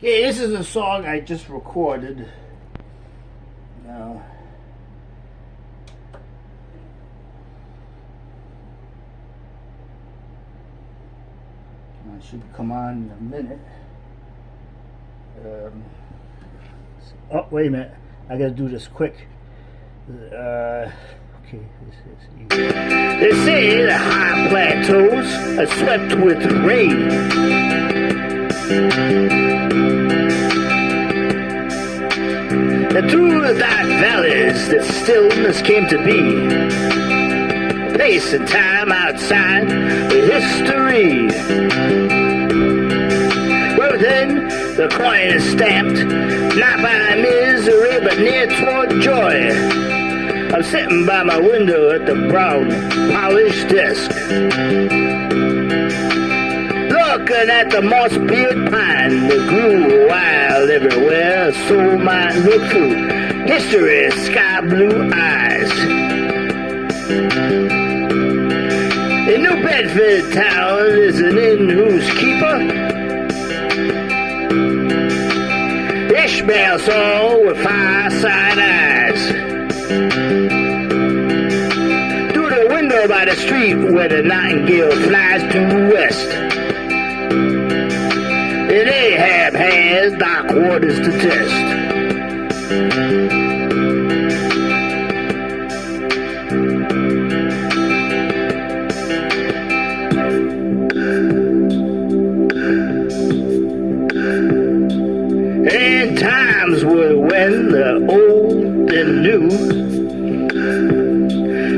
Okay, this is a song I just recorded. Now, it should come on in a minute. Oh, wait a minute. I gotta do this quick. Okay, this is easy. They say the high plateaus are swept with rain. And through the dark valleys that stillness came to be. Place and time outside the history. Well then, the coin is stamped, not by misery, but near toward joy. I'm sitting by my window at the brown, polished desk, looking at the moss-beard pine that grew wild everywhere. A soul might look through history's sky-blue eyes. In New Bedford town is an inn whose keeper Ishmael saw with fireside eyes. Through the window by the street where the nightingale flies due west, and Ahab has dark waters to test. And times were when the old and new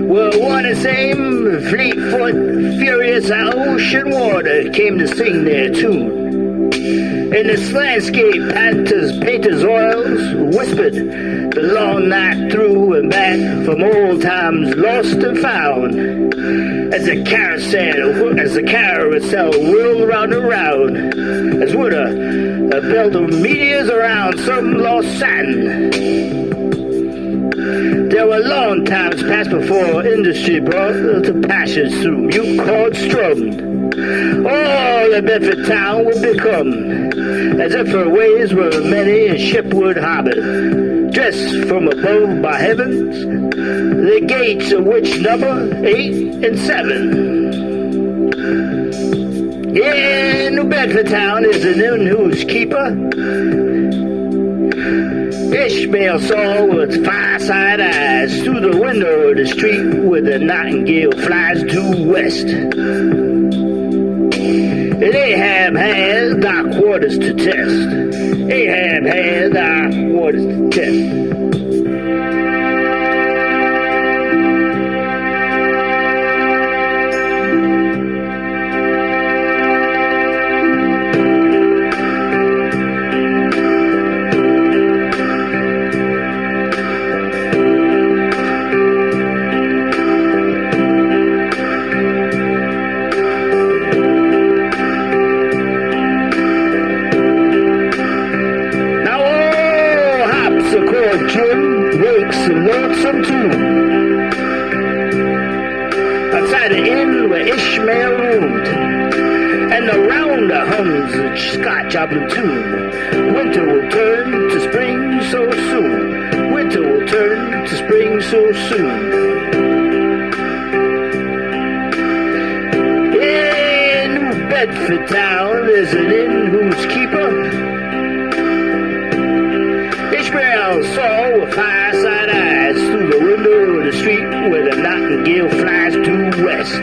were one and same. Fleet-foot, furious ocean water came to sing their tune. In this landscape, painters' oils whispered the long night through and back from old times lost and found. As the carousel whirled round and round, as would a belt of meteors around some lost Saturn. There were long times passed before industry brought to passions through mute chords strummed. All the Bedford town would become as if her ways were many and ship would harbor, dressed from above by heavens, the gates of which number 8 and 7. Yeah, New Bedford town is an inn whose keeper Ishmael saw with fireside eyes through the window of the street where the nightingale flies due west. And Ahab has dark waters to test. Ahab has dark waters to test. Jim wakes a lonesome tune outside the inn where Ishmael roomed, and the rounder hums a Scotch oblong tune. Winter will turn to spring so soon. Winter will turn to spring so soon. In New Bedford town is an inn whose keeper Ishmael saw with fireside eyes through the window of the street where the nightingale flies due west.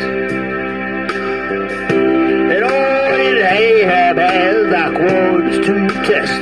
And all in Ahab has dark waters to test.